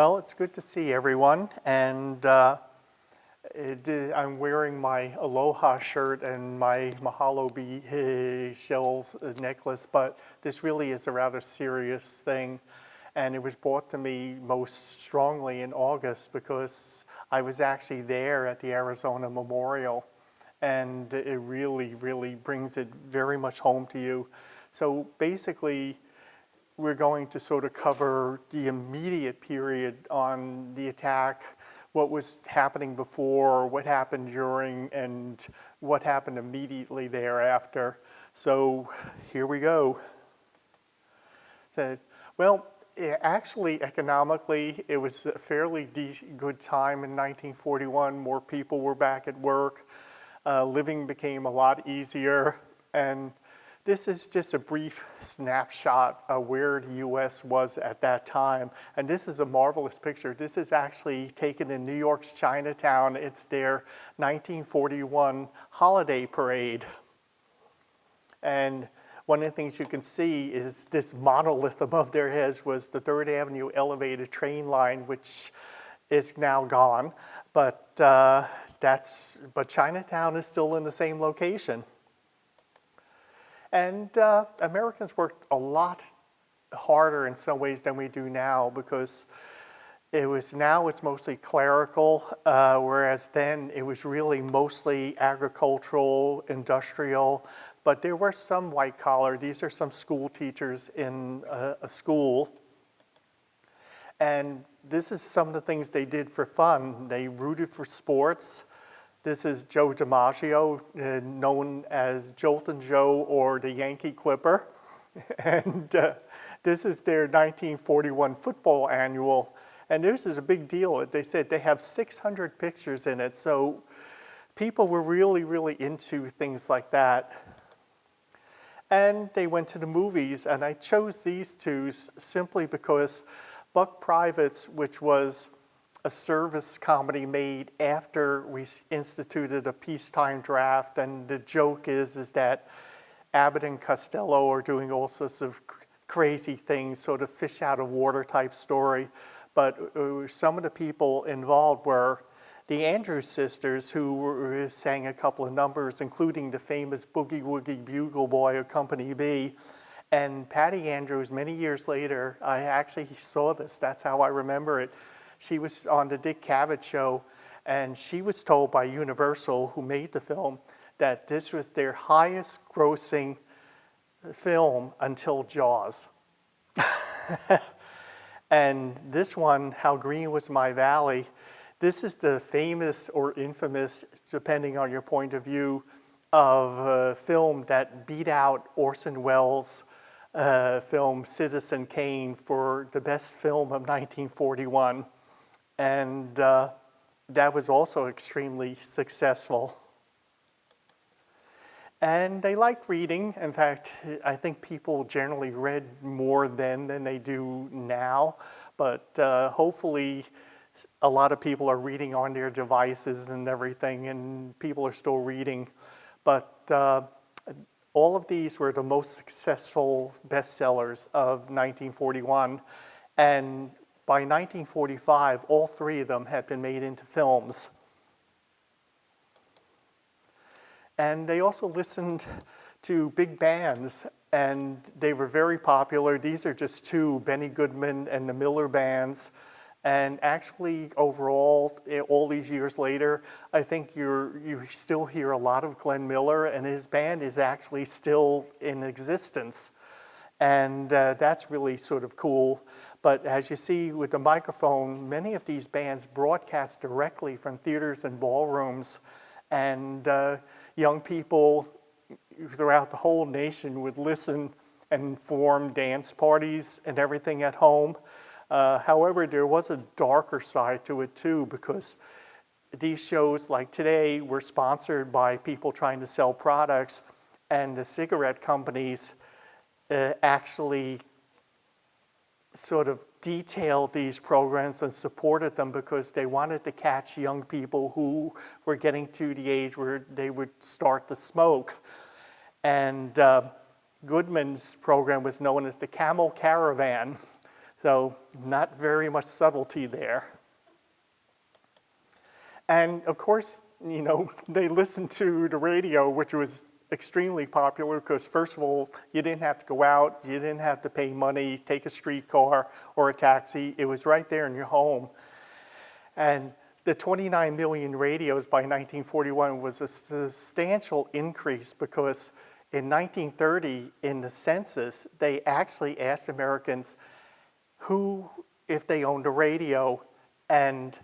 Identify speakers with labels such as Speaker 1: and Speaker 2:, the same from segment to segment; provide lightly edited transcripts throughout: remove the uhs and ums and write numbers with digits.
Speaker 1: Well, it's good to see everyone, and I'm wearing my Aloha shirt and my Mahalo bee shells necklace, but this really is a rather serious thing, and it was brought to me most strongly in August because I was actually there at the Arizona Memorial, and it really, really brings it very much home to you. So basically, we're going to sort of cover the immediate period on the attack, what was happening before, what happened during, and what happened immediately thereafter. So here we go. So, well, actually, economically, it was a fairly good time in 1941. More people were back at work. Living became a lot easier, and this is just a brief snapshot of where the U.S. was at that time. And this is a marvelous picture. This is actually taken in New York's Chinatown. It's their 1941 holiday parade. And one of the things you can see is this monolith above their heads was the 3rd Avenue elevated train line, which is now gone. But Chinatown is still in the same location. And Americans worked a lot harder in some ways than we do now because now it's mostly clerical, whereas then it was really mostly agricultural, industrial, but there were some white collar. These are some school teachers in a school. And this is some of the things they did for fun. They rooted for sports. This is Joe DiMaggio, known as Joltin' Joe or the Yankee Clipper. And this is their 1941 football annual. And this is a big deal. They said they have 600 pictures in it. So people were really, really into things like that. And they went to the movies. And I chose these two simply because Buck Privates, which was a service comedy made after we instituted a peacetime draft, and the joke is that Abbott and Costello are doing all sorts of crazy things, sort of fish out of water type story. But some of the people involved were the Andrews sisters, who sang a couple of numbers, including the famous Boogie Woogie Bugle Boy of Company B. And Patty Andrews, many years later, I actually saw this. That's how I remember it. She was on the Dick Cavett show, and she was told by Universal, who made the film, that this was their highest grossing film until Jaws. And this one, How Green Was My Valley, this is the famous or infamous, depending on your point of view, of a film that beat out Orson Welles' film Citizen Kane for the best film of 1941. And that was also extremely successful. And they liked reading. In fact, I think people generally read more then than they do now. But hopefully, a lot of people are reading on their devices and everything, and people are still reading. But all of these were the most successful bestsellers of 1941. And by 1945, all three of them had been made into films. And they also listened to big bands, and they were very popular. These are just two, Benny Goodman and the Miller Bands. And actually, overall, all these years later, I think you still hear a lot of Glenn Miller, and his band is actually still in existence. And that's really sort of cool. But as you see with the microphone, many of these bands broadcast directly from theaters and ballrooms, and young people throughout the whole nation would listen and form dance parties and everything at home. However, there was a darker side to it too, because these shows like today were sponsored by people trying to sell products, and the cigarette companies actually sort of detailed these programs and supported them because they wanted to catch young people who were getting to the age where they would start to smoke. And Goodman's program was known as the Camel Caravan. So not very much subtlety there. And of course, they listened to the radio, which was extremely popular because, first of all, you didn't have to go out, you didn't have to pay money, take a streetcar or a taxi. It was right there in your home. And the 29 million radios by 1941 was a substantial increase because in 1930, in the census, they actually asked Americans if they owned a radio, and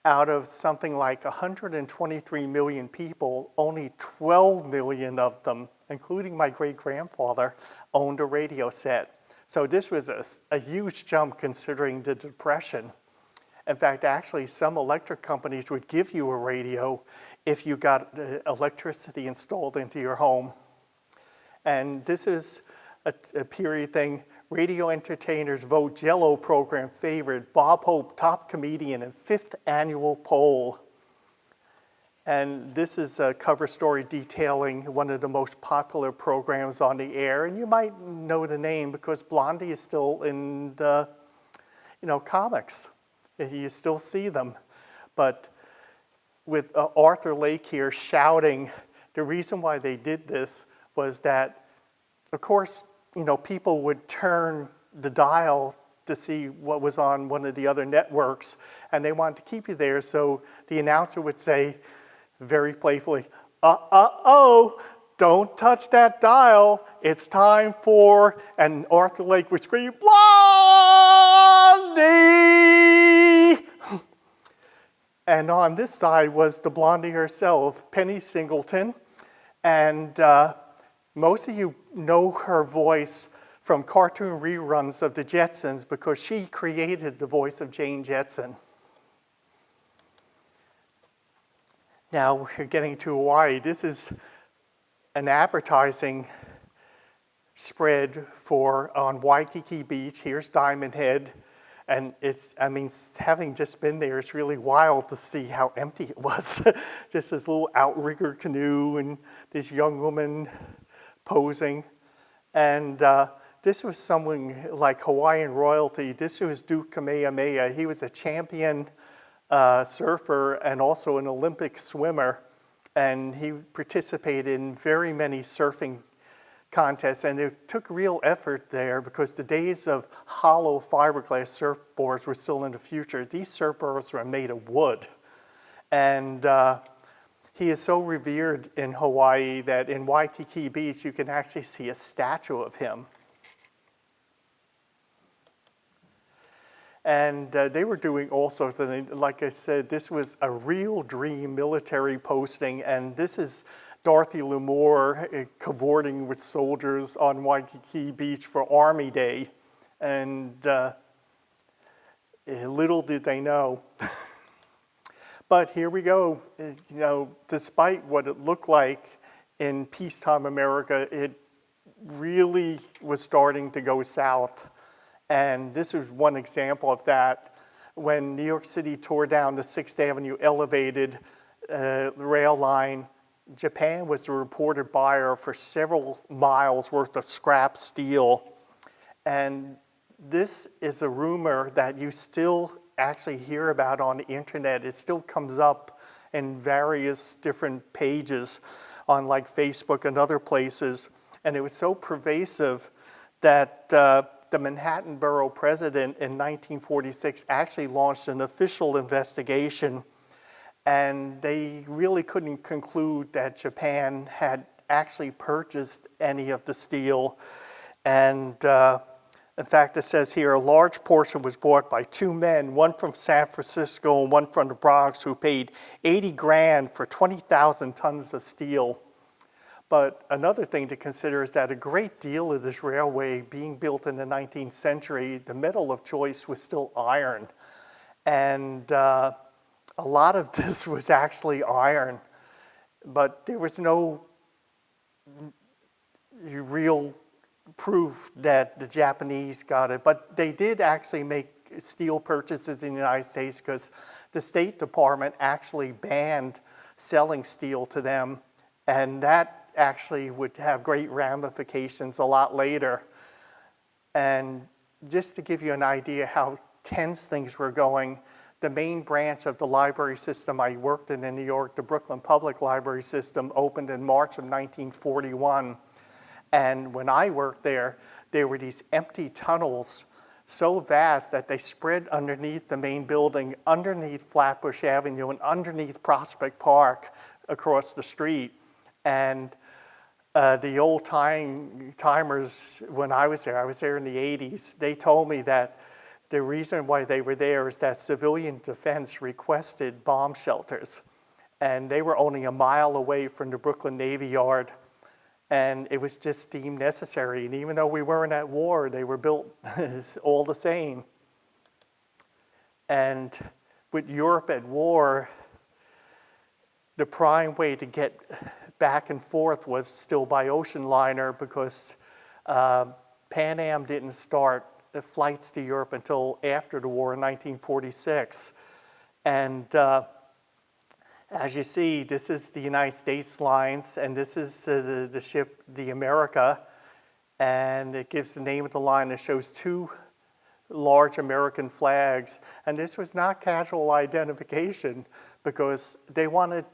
Speaker 1: out of something like 123 million people, only 12 million of them, including my great-grandfather, owned a radio set. So this was a huge jump considering the Depression. In fact, actually, some electric companies would give you a radio if you got electricity installed into your home. And this is a period thing. Radio entertainers vote Jell-O program favorite, Bob Hope, top comedian, in 5th annual poll. And this is a cover story detailing one of the most popular programs on the air. And you might know the name because Blondie is still in the, comics. You still see them. But with Arthur Lake here shouting, the reason why they did this was that, of course, people would turn the dial to see what was on one of the other networks, and they wanted to keep you there, so the announcer would say, very playfully, uh-oh, don't touch that dial, it's time for, and Arthur Lake would scream, Blondie! And on this side was the Blondie herself, Penny Singleton, and most of you know her voice from cartoon reruns of the Jetsons because she created the voice of Jane Jetson. Now we're getting to Hawaii. This is an advertising spread on Waikiki Beach. Here's Diamond Head. And having just been there, it's really wild to see how empty it was. Just this little outrigger canoe and this young woman posing. And this was someone like Hawaiian royalty. This was Duke Kamehameha. He was a champion surfer and also an Olympic swimmer. And he participated in very many surfing contests. And it took real effort there because the days of hollow fiberglass surfboards were still in the future. These surfboards were made of wood. And he is so revered in Hawaii that in Waikiki Beach, you can actually see a statue of him. And they were doing all sorts of things. Like I said, this was a real dream military posting, and this is Dorothy Lamour cavorting with soldiers on Waikiki Beach for Army Day. And little did they know. But here we go. Despite what it looked like in peacetime America, it really was starting to go south. And this is one example of that. When New York City tore down the 6th Avenue elevated rail line, Japan was the reported buyer for several miles worth of scrap steel. And this is a rumor that you still actually hear about on the internet. It still comes up in various different pages on like Facebook and other places. And it was so pervasive that the Manhattan Borough president in 1946 actually launched an official investigation, and they really couldn't conclude that Japan had actually purchased any of the steel. And in fact, it says here, a large portion was bought by two men, one from San Francisco and one from the Bronx, who paid 80 grand for 20,000 tons of steel. But another thing to consider is that a great deal of this railway being built in the 19th century, the metal of choice was still iron. And a lot of this was actually iron, but there was no real proof that the Japanese got it. But they did actually make steel purchases in the United States because the State Department actually banned selling steel to them, and that actually would have great ramifications a lot later. And just to give you an idea how tense things were going, the main branch of the library system I worked in New York, the Brooklyn Public Library System, opened in March of 1941. And when I worked there were these empty tunnels so vast that they spread underneath the main building, underneath Flatbush Avenue, and underneath Prospect Park across the street. And the old timers, when I was there in the 80s, they told me that the reason why they were there is that civilian defense requested bomb shelters. And they were only a mile away from the Brooklyn Navy Yard. And it was just deemed necessary. And even though we weren't at war, they were built all the same. And with Europe at war, the prime way to get back and forth was still by ocean liner, because Pan Am didn't start flights to Europe until after the war in 1946. And as you see, this is the United States lines, and this is the ship, the America, and it gives the name of the line. It shows two large American flags, and this was not casual identification, because they wanted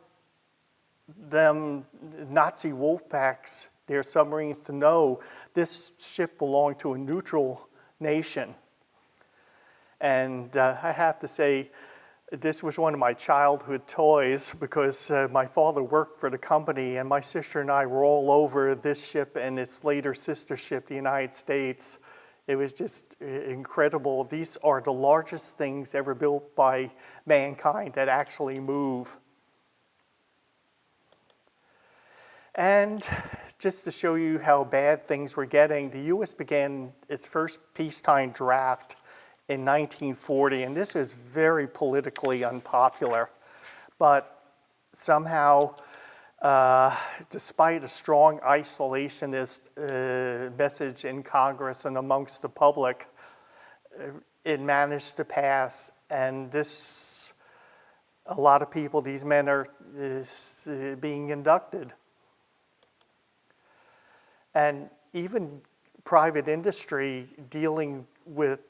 Speaker 1: them Nazi wolf packs, their submarines, to know this ship belonged to a neutral nation. And I have to say, this was one of my childhood toys, because my father worked for the company, and my sister and I were all over this ship and its later sister ship, the United States. It was just incredible. These are the largest things ever built by mankind that actually move. And just to show you how bad things were getting, the U.S. began its first peacetime draft in 1940, and this was very politically unpopular. But somehow, despite a strong isolationist message in Congress and amongst the public, it managed to pass. And this, a lot of people, these men are being inducted. And even private industry dealing with,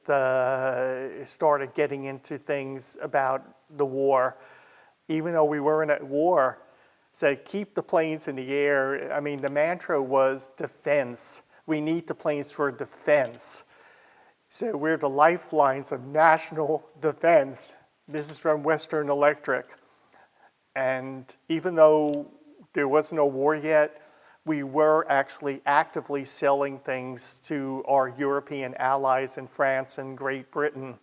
Speaker 1: started getting into things about the war. Even though we weren't at war, said keep the planes in the air. I mean, the mantra was defense. We need the planes for defense. So we're the lifelines of national defense. This is from Western Electric. And even though there was no war yet, we were actually actively selling things to our European allies in France and Great Britain.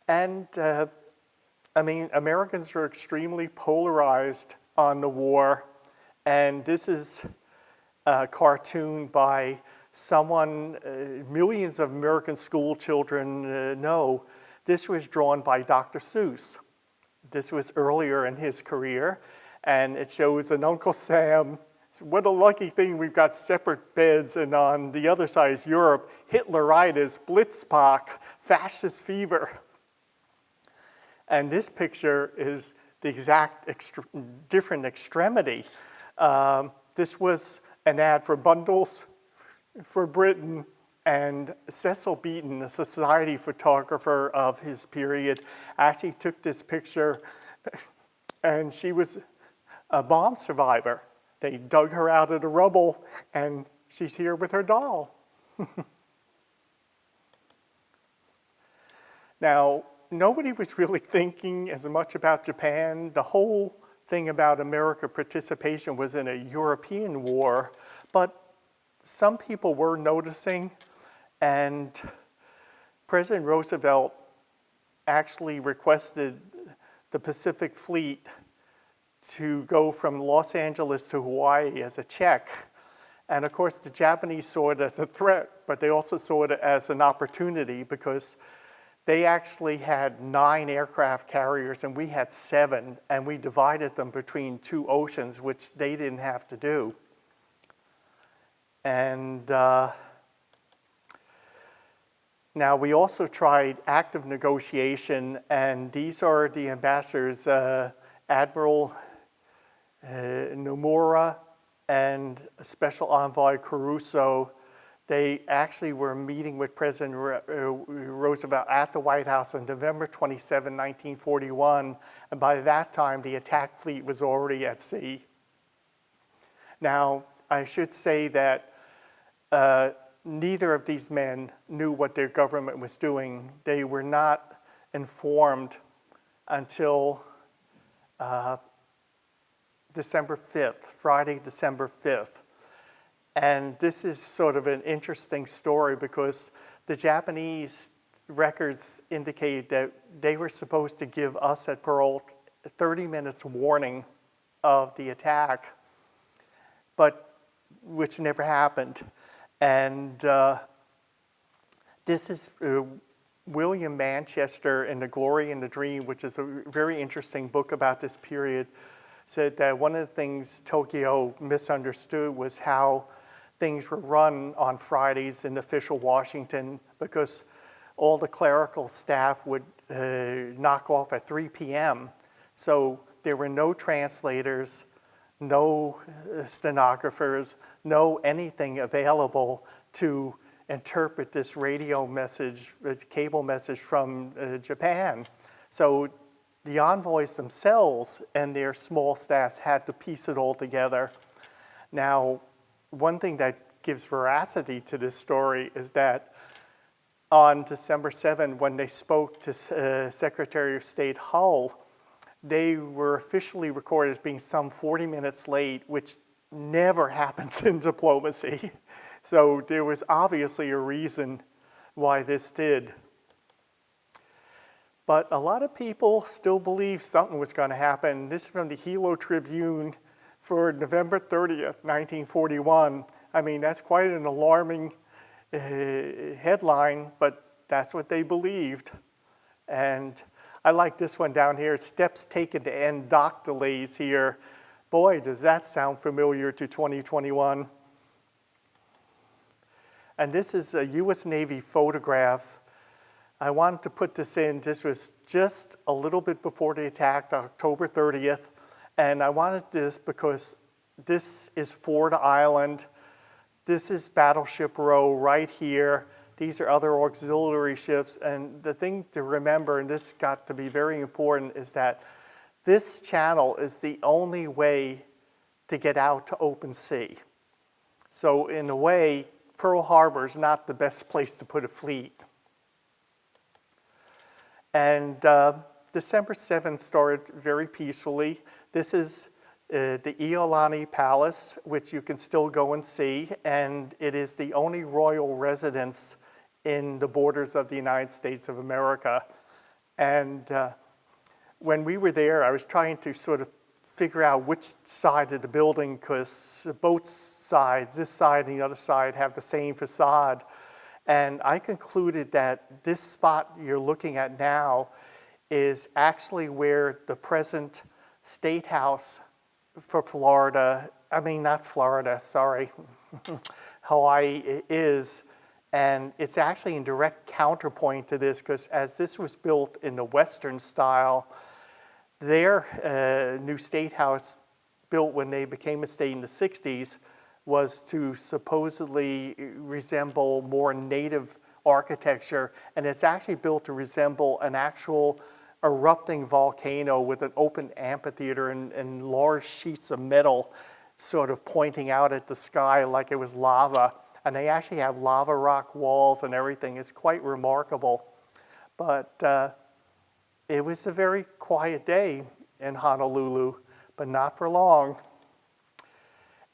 Speaker 1: And I mean, Americans are extremely polarized on the war. And this is a cartoon by someone millions of American school children know. This was drawn by Dr. Seuss. This was earlier in his career. And it shows an Uncle Sam. What a lucky thing we've got separate beds, and on the other side is Europe, Hitleritis, Blitzpock, fascist fever. And this picture is the exact different extremity. This was an ad for Bundles for Britain, and Cecil Beaton, a society photographer of his period, actually took this picture, and she was a bomb survivor. They dug her out of the rubble, and she's here with her doll. Now, nobody was really thinking as much about Japan. The whole thing about America participation was in a European war, but some people were noticing, and President Roosevelt actually requested the Pacific Fleet to go from Los Angeles to Hawaii as a check. And of course, the Japanese saw it as a threat, but they also saw it as an opportunity, because they actually had 9 aircraft carriers and we had 7, and we divided them between 2 oceans, which they didn't have to do. And now we also tried active negotiation, and these are the ambassadors, Admiral Nomura and Special Envoy Caruso. They actually were meeting with President Roosevelt at the White House on November 27, 1941, and by that time the attack fleet was already at sea. Now, I should say that neither of these men knew what their government was doing. They were not informed until December 5th, Friday, December 5th. And this is sort of an interesting story because the Japanese records indicate that they were supposed to give us at Pearl 30 minutes warning of the attack, but which never happened. And this is William Manchester in The Glory and the Dream, which is a very interesting book about this period, said that one of the things Tokyo misunderstood was how things were run on Fridays in official Washington, because all the clerical staff would knock off at 3 p.m. So there were no translators, no stenographers, no anything available to interpret this radio message, cable message from Japan. So the envoys themselves and their small staffs had to piece it all together. Now, one thing that gives veracity to this story is that on December 7, when they spoke to Secretary of State Hull, they were officially recorded as being some 40 minutes late, which never happens in diplomacy. So there was obviously a reason why this did. But a lot of people still believe something was going to happen. This is from the Hilo Tribune for November 30th, 1941. I mean, that's quite an alarming headline, but that's what they believed. And I like this one down here, steps taken to end dock delays here. Boy, does that sound familiar to 2021. And this is a U.S. Navy photograph. I wanted to put this in. This was just a little bit before they attacked, October 30th. And I wanted this because this is Ford Island. This is Battleship Row right here. These are other auxiliary ships. And the thing to remember, and this got to be very important, is that this channel is the only way to get out to open sea. So in a way, Pearl Harbor is not the best place to put a fleet. And December 7th started very peacefully. This is the Iolani Palace, which you can still go and see, and it is the only royal residence in the borders of the United States of America. And when we were there, I was trying to sort of figure out which side of the building, because both sides, this side and the other side, have the same facade. And I concluded that this spot you're looking at now is actually where the present State House for Florida, I mean, not Florida, sorry, Hawaii is. And it's actually in direct counterpoint to this, because as this was built in the Western style, their new State House, built when they became a state in the 60s, was to supposedly resemble more native architecture. And it's actually built to resemble an actual erupting volcano with an open amphitheater and large sheets of metal sort of pointing out at the sky like it was lava. And they actually have lava rock walls and everything. It's quite remarkable. But it was a very quiet day in Honolulu, but not for long.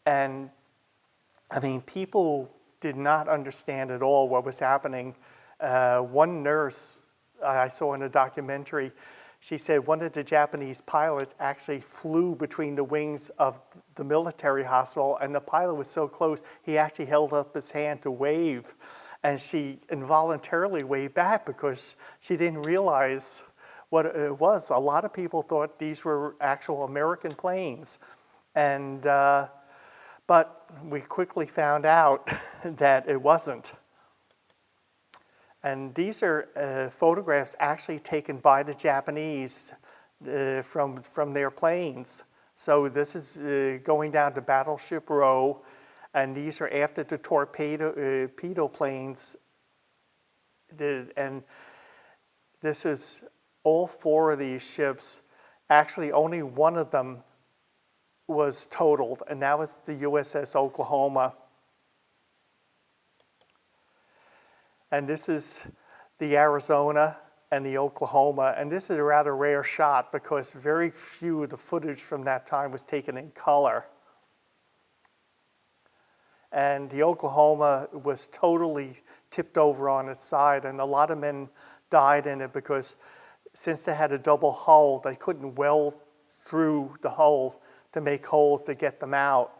Speaker 1: And I mean, people did not understand at all what was happening. One nurse I saw in a documentary, she said one of the Japanese pilots actually flew between the wings of the military hospital, and the pilot was so close, he actually held up his hand to wave. And she involuntarily waved back because she didn't realize what it was. A lot of people thought these were actual American planes. And but we quickly found out that it wasn't. And these are photographs actually taken by the Japanese from their planes. So this is going down to Battleship Row. And these are after the torpedo planes did. And this is all 4 of these ships. Actually, only one of them was totaled, and that was the USS Oklahoma. And this is the Arizona and the Oklahoma. And this is a rather rare shot because very few of the footage from that time was taken in color. And the Oklahoma was totally tipped over on its side, and a lot of men died in it because since they had a double hull, they couldn't weld through the hull to make holes to get them out.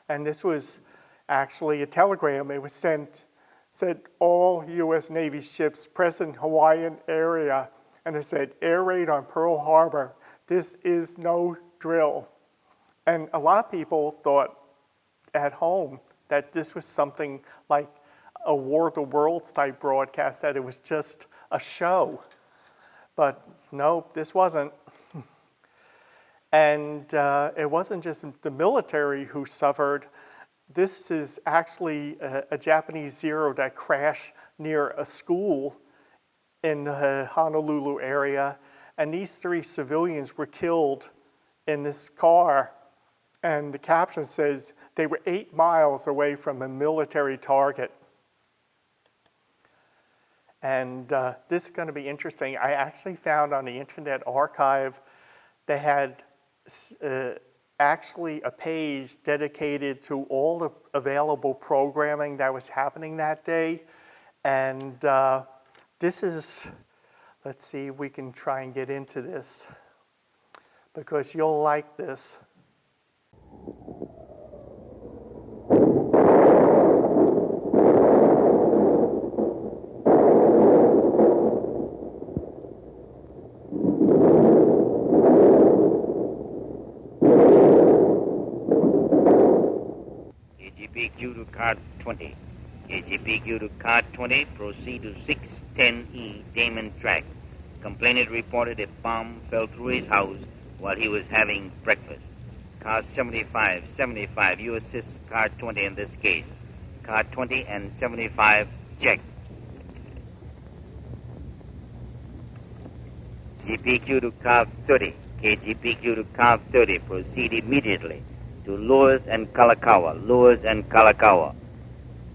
Speaker 1: And this was actually a telegram. It was said all U.S. Navy ships present Hawaiian area, and it said air raid on Pearl Harbor. This is no drill. And a lot of people thought at home that this was something like a War of the Worlds type broadcast, that it was just a show. But no, this wasn't. And it wasn't just the military who suffered. This is actually a Japanese Zero that crashed near a school in the Honolulu area. And these 3 civilians were killed in this car. And the caption says they were 8 miles away from a military target. And this is going to be interesting. I actually found on the Internet Archive they had actually a page dedicated to all the available programming that was happening that day. And this is, let's see if we can try and get into this, because you'll like this.
Speaker 2: KGPQ to card 20. KGPQ to card 20, proceed to 610E Damon Track. Complainant reported a bomb fell through his house while he was having breakfast. Card 75, you assist card 20 in this case. Card 20 and 75, check. GPQ to card 30. KGPQ to card 30, proceed immediately to Lewis and Kalakaua.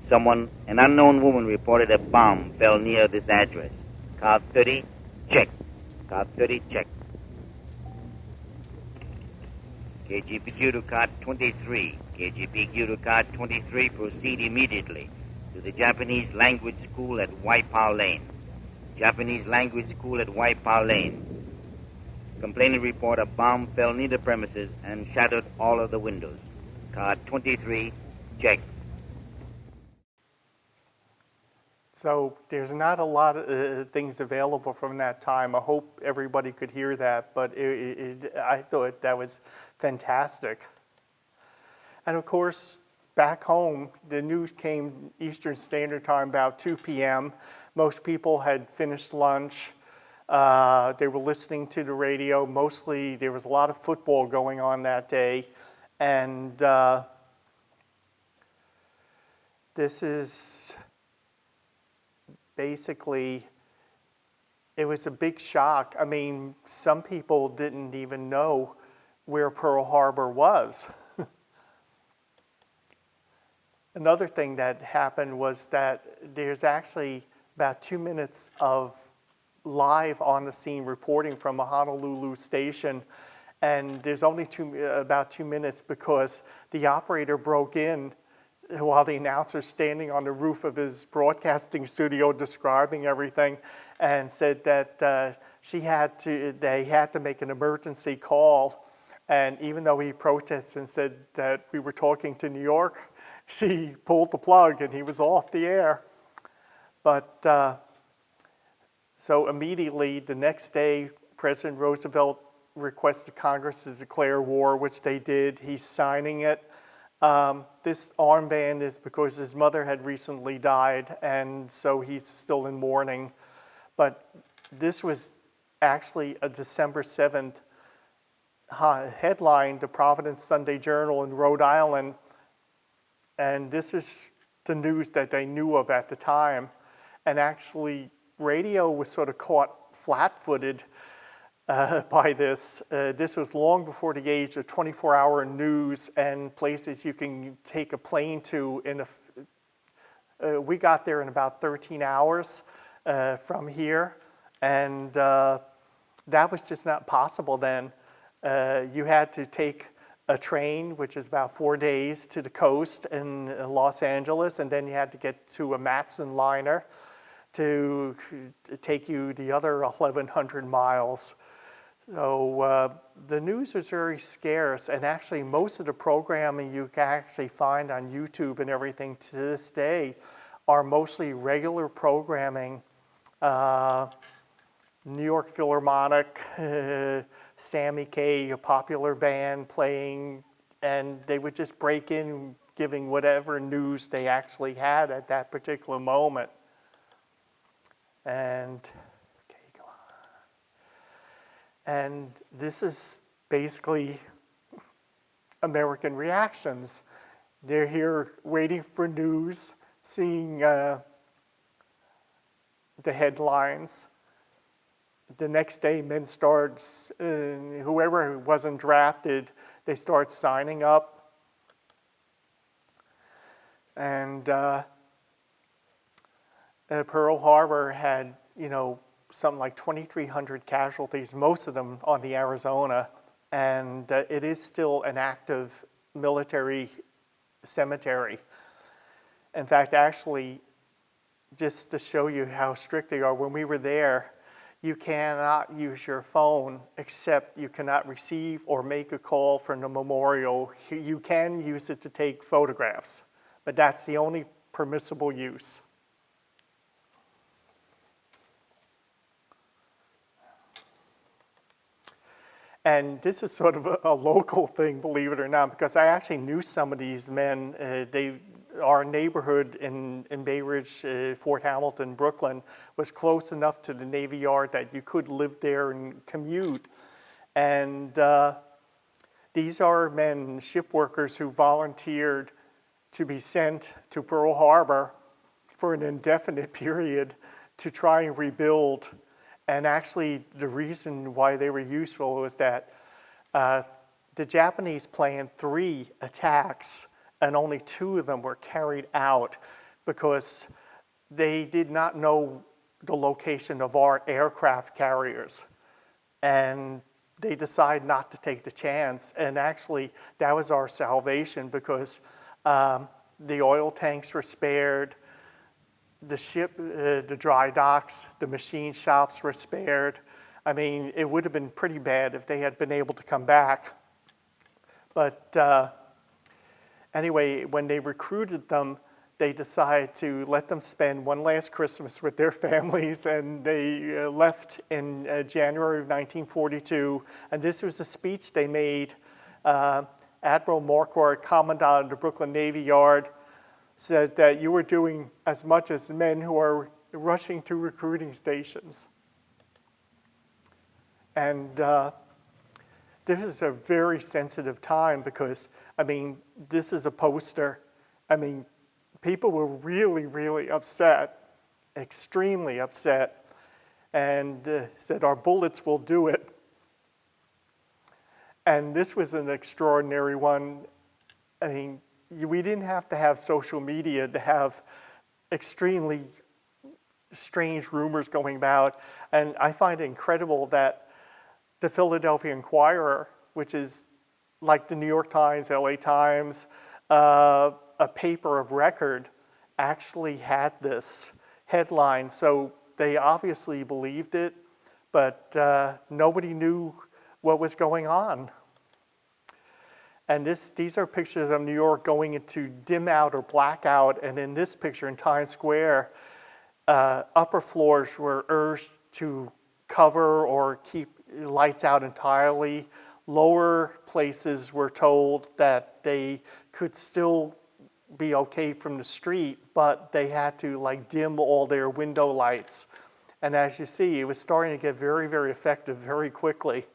Speaker 2: Someone, an unknown woman, reported a bomb fell near this address. Card 30, check. Card 30, check. KGPQ to card 23. KGPQ to card 23, proceed immediately to the Japanese Language School at Waipa Lane. Japanese Language School at Waipa Lane. Complainant report a bomb fell near the premises and shattered all of the windows. Card 23, check.
Speaker 1: So there's not a lot of things available from that time. I hope everybody could hear that, but I thought that was fantastic. And of course, back home, the news came Eastern Standard Time about 2 p.m. Most people had finished lunch. They were listening to the radio. Mostly, there was a lot of football going on that day. And this is basically, it was a big shock. I mean, some people didn't even know where Pearl Harbor was. Another thing that happened was that there's actually about 2 minutes of live on the scene reporting from a Honolulu station, and there's only about 2 minutes because the operator broke in while the announcer's standing on the roof of his broadcasting studio describing everything, and said that they had to make an emergency call. And even though he protested and said that we were talking to New York, she pulled the plug and he was off the air. But so immediately the next day, President Roosevelt requested Congress to declare war, which they did. He's signing it. This armband is because his mother had recently died, and so he's still in mourning. But this was actually a December 7th headlined the Providence Sunday Journal in Rhode Island, and this is the news that they knew of at the time. And actually, radio was sort of caught flat-footed by this. This was long before the age of 24-hour news and places you can take a plane to. We got there in about 13 hours from here, and that was just not possible then. You had to take a train, which is about 4 days, to the coast in Los Angeles, and then you had to get to a Matson liner to take you the other 1,100 miles. So the news was very scarce, and actually most of the programming you can actually find on YouTube and everything to this day are mostly regular programming. New York Philharmonic, Sammy Kaye, a popular band playing, and they would just break in giving whatever news they actually had at that particular moment. And, okay, go on. And this is basically American reactions. They're here waiting for news, seeing the headlines. The next day, men starts, whoever wasn't drafted, they start signing up. And Pearl Harbor had, something like 2,300 casualties, most of them on the Arizona. And it is still an active military cemetery. In fact, actually, just to show you how strict they are, when we were there, you cannot use your phone, except you cannot receive or make a call from the memorial. You can use it to take photographs, but that's the only permissible use. And this is sort of a local thing, believe it or not, because I actually knew some of these men. Our neighborhood in Bay Ridge, Fort Hamilton, Brooklyn, was close enough to the Navy Yard that you could live there and commute. And these are men, ship workers, who volunteered to be sent to Pearl Harbor for an indefinite period to try and rebuild. And actually, the reason why they were useful was that the Japanese planned 3 attacks, and only 2 of them were carried out because they did not know the location of our aircraft carriers. And they decided not to take the chance. And actually, that was our salvation, because the oil tanks were spared, the ship, the dry docks, the machine shops were spared. I mean, it would have been pretty bad if they had been able to come back. But anyway, when they recruited them, they decided to let them spend one last Christmas with their families, and they left in January of 1942. And this was a speech they made. Admiral Marquardt, Commandant of the Brooklyn Navy Yard, said that you were doing as much as men who are rushing to recruiting stations. And this is a very sensitive time because, I mean, this is a poster. I mean, people were really, really upset, extremely upset, and said, our bullets will do it. And this was an extraordinary one. I mean, we didn't have to have social media to have extremely strange rumors going about. And I find it incredible that the Philadelphia Inquirer, which is like the New York Times, LA Times, a paper of record, actually had this headline. So they obviously believed it, but nobody knew what was going on. And these are pictures of New York going into dim out or blackout. And in this picture in Times Square, upper floors were urged to cover or keep lights out entirely. Lower places were told that they could still be okay from the street, but they had to dim all their window lights. And as you see, it was starting to get very, very effective very quickly.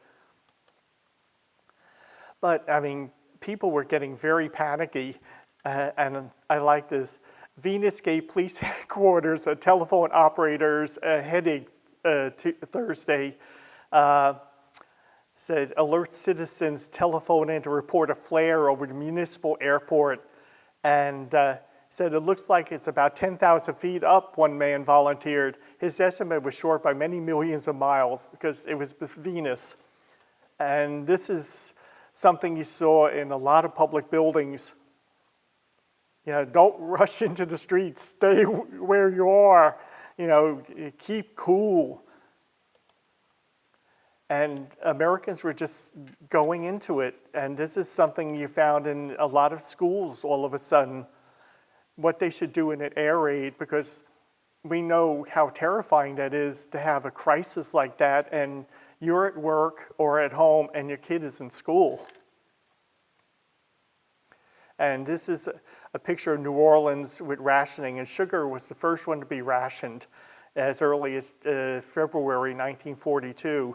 Speaker 1: But I mean, people were getting very panicky, and I like this. Venus Gate Police Headquarters, telephone operators heading Thursday said alert citizens telephone in to report a flare over the municipal airport, and said it looks like it's about 10,000 feet up, one man volunteered. His estimate was short by many millions of miles because it was Venus. And this is something you saw in a lot of public buildings. You know, don't rush into the streets, stay where you are, you know, keep cool. And Americans were just going into it. And this is something you found in a lot of schools all of a sudden, what they should do in an air raid, because we know how terrifying that is to have a crisis like that and you're at work or at home and your kid is in school. And this is a picture of New Orleans with rationing, and sugar was the first one to be rationed as early as February 1942.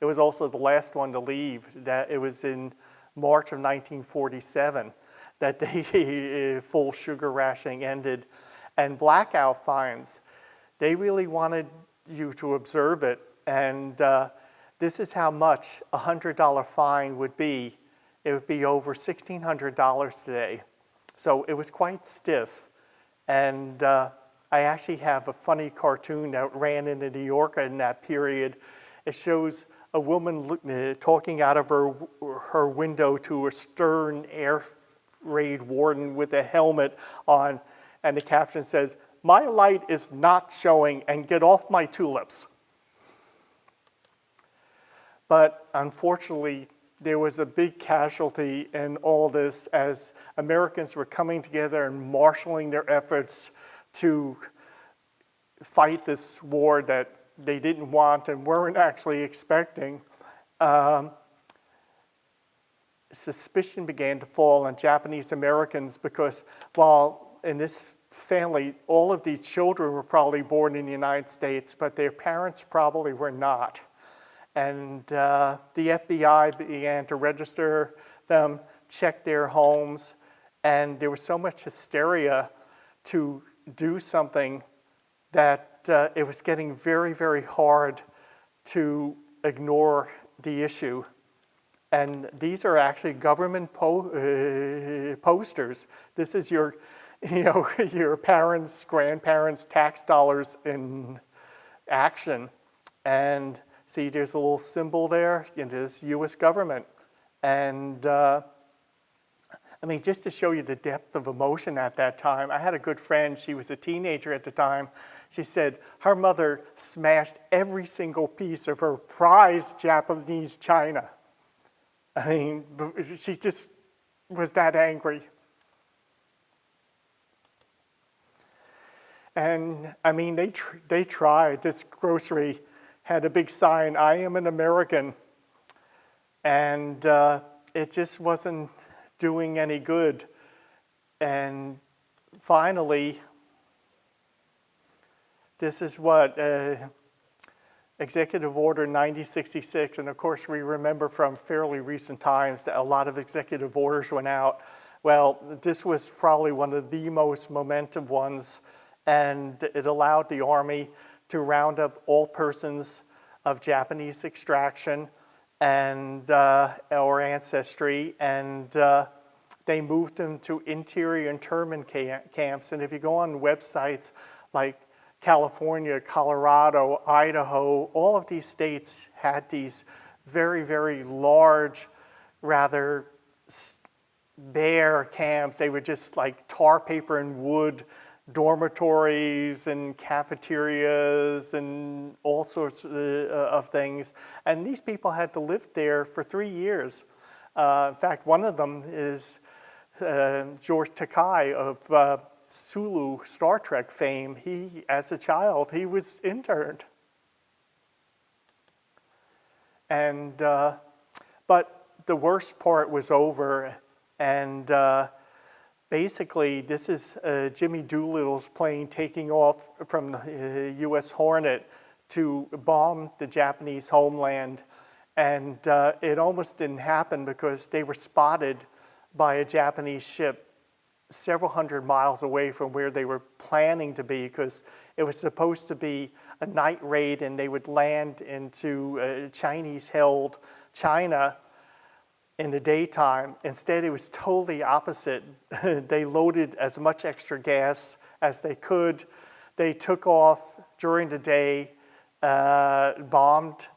Speaker 1: It was also the last one to leave. That it was in March of 1947 that the full sugar rationing ended. And blackout fines, they really wanted you to observe it. And this is how much a $100 fine would be. It would be over $1,600 today. So it was quite stiff. And I actually have a funny cartoon that ran in the New Yorker in that period. It shows a woman talking out of her window to a stern air raid warden with a helmet on, and the caption says, "My light is not showing, and get off my tulips." But unfortunately, there was a big casualty in all this as Americans were coming together and marshaling their efforts to fight this war that they didn't want and weren't actually expecting. Suspicion began to fall on Japanese Americans because while in this family, all of these children were probably born in the United States, but their parents probably were not. And the FBI began to register them, check their homes, and there was so much hysteria to do something that it was getting very, very hard to ignore the issue. And these are actually government posters. This is your, your parents, grandparents' tax dollars in action. And see, there's a little symbol there. There's U.S. government. And I mean, just to show you the depth of emotion at that time, I had a good friend. She was a teenager at the time. She said her mother smashed every single piece of her prized Japanese china. I mean, she just was that angry. And I mean, they tried. This grocery had a big sign, "I am an American." And it just wasn't doing any good. And finally, this is what Executive Order 9066, and of course we remember from fairly recent times that a lot of executive orders went out. Well, this was probably one of the most momentous ones, and it allowed the Army to round up all persons of Japanese extraction and or ancestry, and they moved them to interior internment camps. And if you go on websites like California, Colorado, Idaho, all of these states had these very, very large, rather bare camps. They were just like tar paper and wood dormitories and cafeterias and all sorts of things. And these people had to live there for 3 years. In fact, one of them is George Takei of Sulu Star Trek fame. He, as a child, he was interned. And, but the worst part was over, and basically this is Jimmy Doolittle's plane taking off from the U.S. Hornet to bomb the Japanese homeland. And it almost didn't happen because they were spotted by a Japanese ship several hundred miles away from where they were planning to be, because it was supposed to be a night raid and they would land into Chinese-held China in the daytime. Instead, it was totally opposite. They loaded as much extra gas as they could. They took off during the day, bombed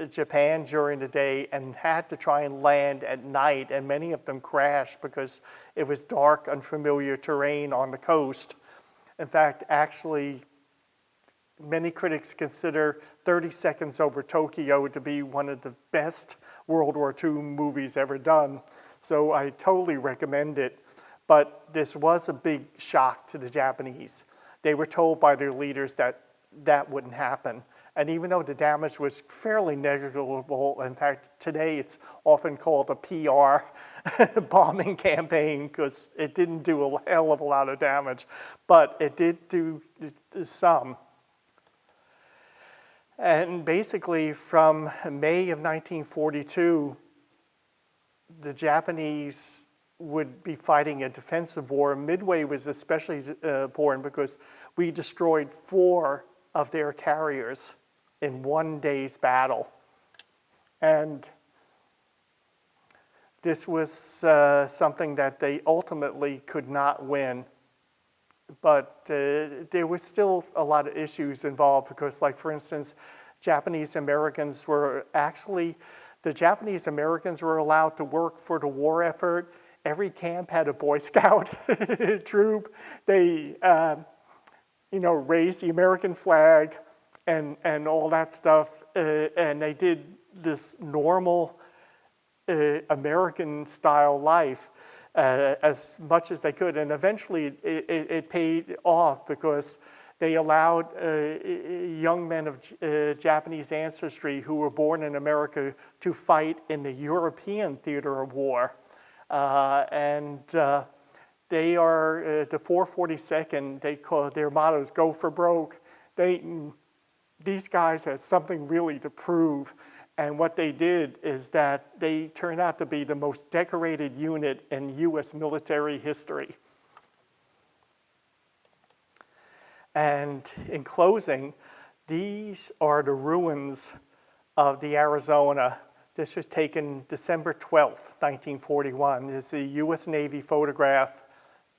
Speaker 1: Japan during the day, and had to try and land at night, and many of them crashed because it was dark, unfamiliar terrain on the coast. In fact, actually, many critics consider 30 Seconds Over Tokyo to be one of the best World War II movies ever done. So I totally recommend it. But this was a big shock to the Japanese. They were told by their leaders that that wouldn't happen. And even though the damage was fairly negligible, in fact, today it's often called a PR bombing campaign because it didn't do a hell of a lot of damage, but it did do some. And basically from May of 1942, the Japanese would be fighting a defensive war. Midway was especially important because we destroyed 4 of their carriers in one day's battle. And this was something that they ultimately could not win. But there was still a lot of issues involved because, like, for instance, Japanese Americans were actually, the Japanese Americans were allowed to work for the war effort. Every camp had a Boy Scout troop. They, raised the American flag and all that stuff. And they did this normal American-style life as much as they could. And eventually it paid off because they allowed young men of Japanese ancestry who were born in America to fight in the European theater of war. They are, the 442nd, they call their motto is "Go for broke." These guys had something really to prove. And what they did is that they turned out to be the most decorated unit in U.S. military history. And in closing, these are the ruins of the Arizona. This was taken December 12th, 1941. It's a U.S. Navy photograph.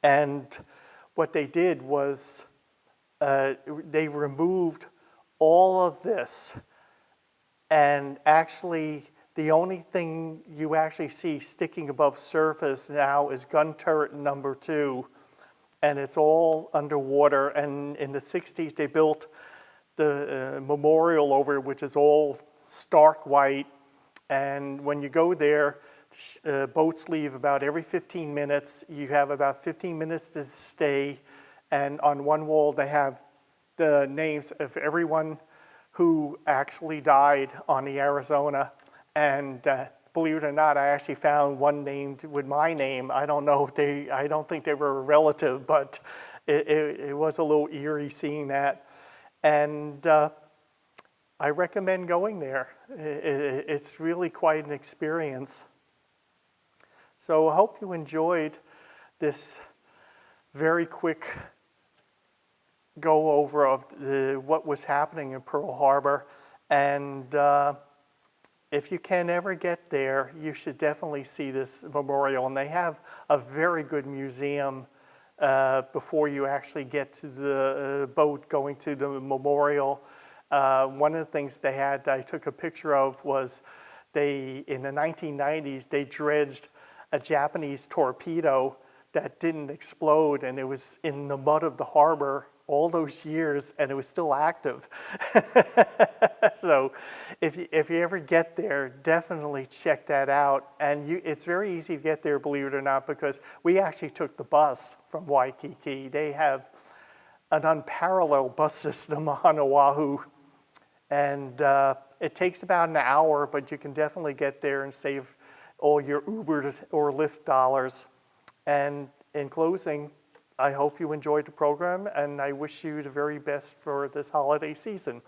Speaker 1: And what they did was they removed all of this. And actually, the only thing you actually see sticking above surface now is gun turret number 2. And it's all underwater. And in the 60s, they built the memorial over it, which is all stark white. And when you go there, boats leave about every 15 minutes. You have about 15 minutes to stay. And on one wall, they have the names of everyone who actually died on the Arizona. And believe it or not, I actually found one named with my name. I don't know if I don't think they were a relative, but it was a little eerie seeing that. And I recommend going there. It's really quite an experience. So I hope you enjoyed this very quick go over of what was happening in Pearl Harbor. And if you can ever get there, you should definitely see this memorial. And they have a very good museum before you actually get to the boat going to the memorial. One of the things they had that I took a picture of was in the 1990s, they dredged a Japanese torpedo that didn't explode, and it was in the mud of the harbor all those years, and it was still active. So if you ever get there, definitely check that out. And it's very easy to get there, believe it or not, because we actually took the bus from Waikiki. They have an unparalleled bus system on Oahu. And it takes about an hour, but you can definitely get there and save all your Uber or Lyft dollars. And in closing, I hope you enjoyed the program, and I wish you the very best for this holiday season.